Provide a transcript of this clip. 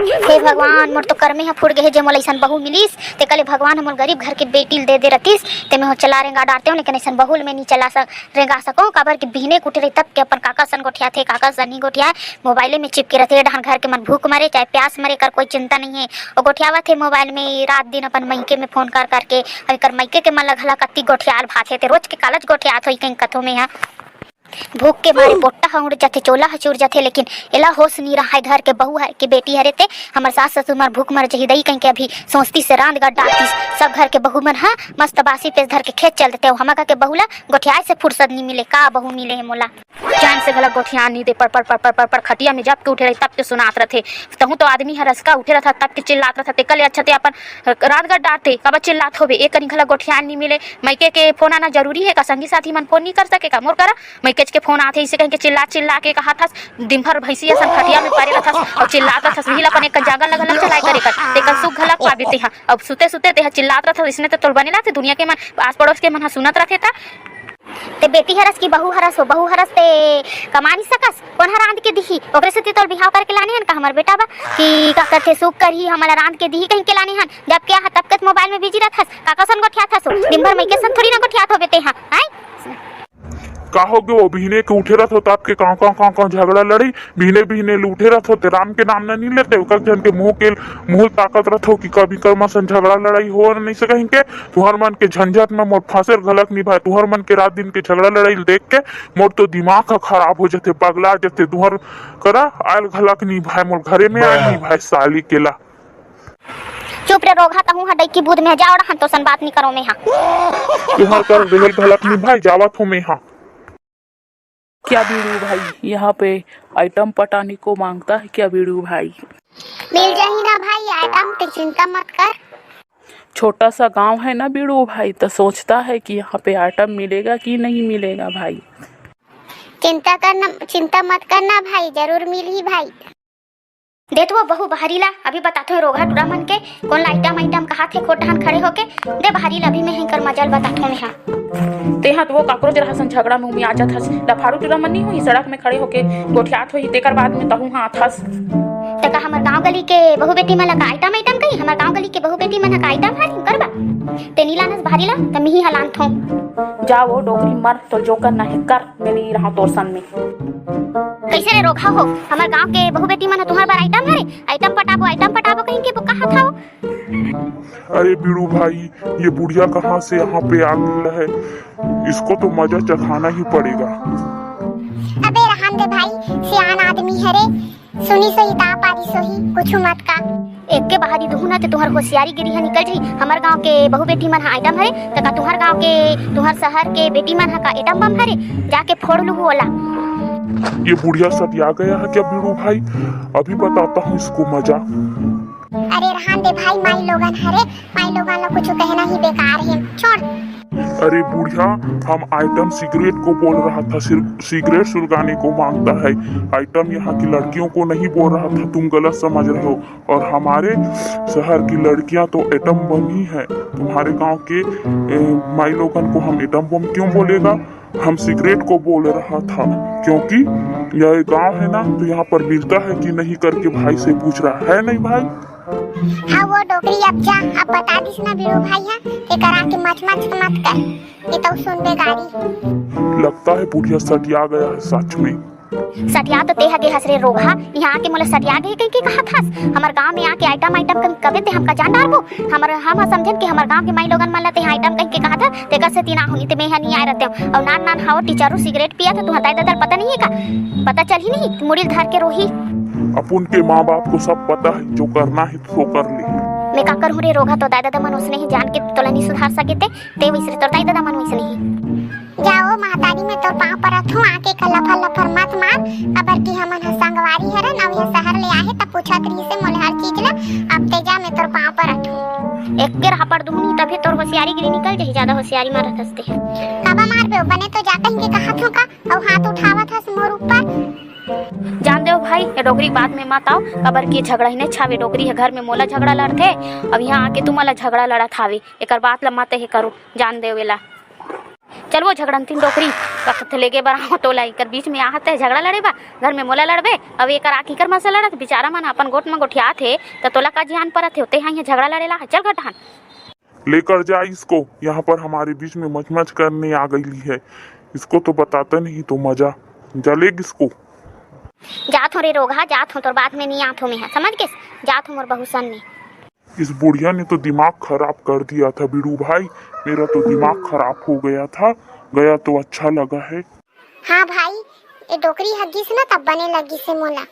हे भगवान मोर तो कर्मे ह फुट गए जे मोला ऐसन बहू मिलिस ते कले भगवान हमर गरीब घर के बेटी दे रतिस ते मैं चला रेंगा डारते हूँ, लेकिन ऐसन बहू में नहीं चला रेंगा सको काबर कि बिहने कुटे रही तब के अपन काका सन गोठिया थे, काका सन ही गोठिया मोबाइले में चिपके रहते डहान घर के मन भूख मरे चाहे प्यास मरे कर कोई चिंता नहीं है। और गोठियावा थे मोबाइल में रात दिन अपन मैके में फोन कर करके अभी कर मैके के मन लगला कत्ती गोठियाल भाथे थे रोज के कालज गोठिया थोई कहीं कथों में है भूख के मारे पोट्टा ह उड़ जाते चोला ह चूर जाते, लेकिन एला होश नहीं रहा है घर के बहू है कि बेटी हरे ते हमर सास ससुर मर भूख मर जही दई कहीं के अभी सोचती से रांध गड्ढा सब घर के बहू मन हाँ मस्त बासी पे धर के खेत चल देते हो हमारा के बहुला गोठिया से फुर्सत नहीं मिले का बहू मिले है मोला चैन से गलत गोठिया नहीं दे पर खटिया में जब के उठे रही तब के सुनात रहे तहु तो आदमी हरस का उठे रहा तब के चिल्लात रहा कल अच्छा थे अपन रात गड्ढा डालते कब चिल्लात हो एक कहीं गलत गोठिया नहीं मिले मैके के फोन आना जरूरी है का संगी साथी मन फोन नहीं कर सके का मोर करा मैकेज के फोन आते इसे कहीं के चिल्ला के कहा था दिन भर भैंसिया सन खटिया में पारे रहा और चिल्लाता था वही अपन एक जगह लगल चलाए करे कर तेकर सुख घलक पाबीते हां अब सुते सुते ते चिल्लात रहा इसने तो तोल बनेला थे दुनिया के मन आस पड़ोस के मन सुनत रहे था ते बेटी हरस की बहू हरस हो बहू हरस ते कमानी सकस कौन हर रांध के दिही ओकरे से तोल बिहाव करके लाने हन का हमर बेटा बा कि का करथे सुख करही हमारा रांध के दिही कहीं के लाने हन जब क्या तब तक मोबाइल में बिजी रहथस काका सन गोठिया थस दिन भर मैके सन थोड़ी ना गोठिया हो बेटे हां आई का हो गए वो बिहने के उठे रहते हो आपके काँ झगड़ा लड़ी बिहने उठे रहते होते राम के नाम नहीं लेते जन के मुंह ताकत रखो कि कभी कर्मा सन झगड़ा लड़ाई हो नहीं सके के तुहर मन के झंझट में मोर फांसेर गलत नहीं भाई तुहर मन के रात दिन के झगड़ा लड़ाई देख के मोर तो दिमाग खराब हो जाते पगला जाते तुहर करा आयल घलक नहीं भाई मोर घरे में आयल नहीं भाई साली केला चुप रे रोगा तहु हडई की बुध में जाओ हन तो सन बात नहीं करो में हां तुहर कर रेल घलक नहीं भाई जावत हो में हां क्या बीड़ू भाई यहाँ पे आइटम पटाने को मांगता है क्या बीड़ू भाई? मिल जाही ना भाई आइटम तो चिंता मत कर। छोटा सा गांव है ना बीड़ू भाई तो सोचता है कि यहाँ पे आइटम मिलेगा कि नहीं मिलेगा भाई। चिंता मत करना भाई जरूर मिल ही भाई। दे तो बहु बहरीला अभी बताते हो रोगा टूरा मन के कौन ला आइटम कहा थे खोटहन खड़े होके दे बहरीला अभी मैं कर मजल बताते हो मैं ते हां तो वो काकरोज रहसन झगड़ा में आ जात हस लफाड़ू टूरा मन नहीं हुई सड़क में खड़े होके गोठियात होई तेकर बाद में तहु हां थस तका हमर गांव गली के बहु बेटी मन का आइटम कही हमर गांव गली के बहु बेटी मन का आइटम है करबा ते नीलानस बहरीला त मिही हलान थो जाओ डोगरी मर तो जोकर नहीं कर मेरी रहा तोर सन में कैसे रे रोखा हो हमार गांव के बहु बेटी मन तुम्हार बार आइटम पटाबो कहीं के कहा था अरे बीड़ू भाई ये बुढ़िया कहाँ से यहाँ पे आ गई है इसको तो मजा चखाना ही पड़ेगा। अबे रहन दे भाई सियान आदमी है रे सुनी सही ता पारी सोही कुछ मत का एक के बाहरी दुहना ते तुहर होशियारी गिरी है निकल जी हमार गांव के बहु बेटी मन आइटम हरे तका तुहर गांव के तुहर शहर के बेटी मन का आइटम बम हरे जाके फोड़ लू होला। ये बुढ़िया सटिया गया है क्या बीड़ू भाई? अभी बताता हूँ इसको मजा। अरे रहन दे भाई माई लोगन कुछ कहना ही बेकार है छोड़। अरे बुढ़िया हम आइटम सिगरेट को बोल रहा था सिगरेट सुलगाने को मांगता है आइटम यहाँ की लड़कियों को नहीं बोल रहा था तुम गलत समझ रहे हो और हमारे शहर की लड़कियाँ तो एटम बम ही है तुम्हारे गांव के माई लोगन को हम एटम बम क्यों बोलेगा हम सिगरेट को बोल रहा था क्योंकि यह गांव है ना तो यहाँ पर मिलता है कि नहीं करके भाई से पूछ रहा है नहीं भाई। हाँ वो डोगरी अब जा अब बता दिस ना बीड़ू भाई है ये करा के मच मत कर ये तो सुन बे गाड़ी लगता है बुढ़िया सटिया गया है सच में सटिया तो ते हगे हसरे रोगा यहाँ आके मोला सटिया गए कहीं के कहा था हमार गांव में आके आइटम कबे ते हमका जान डालबो हम समझन के हमार गांव के माई लोगन मन ला ते आइटम कहीं के कहा था ते कैसे तीना होनी ते मैं नहीं आ रहते हो और नान हाओ टीचरो सिगरेट पिया था तुम्हारा दादा पता नहीं है का पता चल ही नहीं मुड़ी धर के रोही अपन के माँ बाप को सब पता है जो करना है तो कर ले मैं का करूं रे रोगा तो दादा मन उसने ही जान के तोला नहीं सुधार सके ते वैसे तो दादा मन वैसे नहीं जाओ महतारी में तो पांव पर रखूं आके कला फल मत मार अबर की हमन संगवारी हरन अब ये शहर ले आए तब पूछा करी से मोले हर चीज ला अब ते जा मैं तोर पांव पर रखूं एक के राह पर दुहनी तभी तोर होशियारी गिरी निकल जाही ज्यादा होशियारी मारत हसते है काबा मार बे बने तो जा कहीं के कहा थो का और हाथ उठावत हस मोर ऊपर जान दो भाई ये डोगरी बात में मत आओ कबर की झगड़ा ही नहीं छावे डोगरी है घर में मोला झगड़ा लड़ते अब यहाँ आके तुम झगड़ा लड़ा थावे एक बात ला मत ही करो जान दे वेला चल वो झगड़ंतीन डोकरी वक्त लेके बरा टोला एकर बीच में आहत है झगड़ा लड़े बा घर में मोला लड़बे अब एकर आखी कर मसा लड़त बेचारा मन अपन गोट में गोठिया थे तो तोला का जिहान परत होते हैं झगड़ा लड़ेला चल घटान लेकर जा इसको, यहाँ पर हमारे बीच में मचमच करने आ गई है। इसको तो बताता नहीं तो मजा जलेग इसको। जात हो रे रोगा जात हो तोर बात में नहीं आत हो मैं समझ के जात हो मोर बहुसन में। इस बुढ़िया ने तो दिमाग खराब कर दिया था बीड़ू भाई, मेरा तो दिमाग खराब हो गया था। गया तो अच्छा लगा है। हाँ भाई, ये डोकरी हगिस ना तब बने लगी से मोला।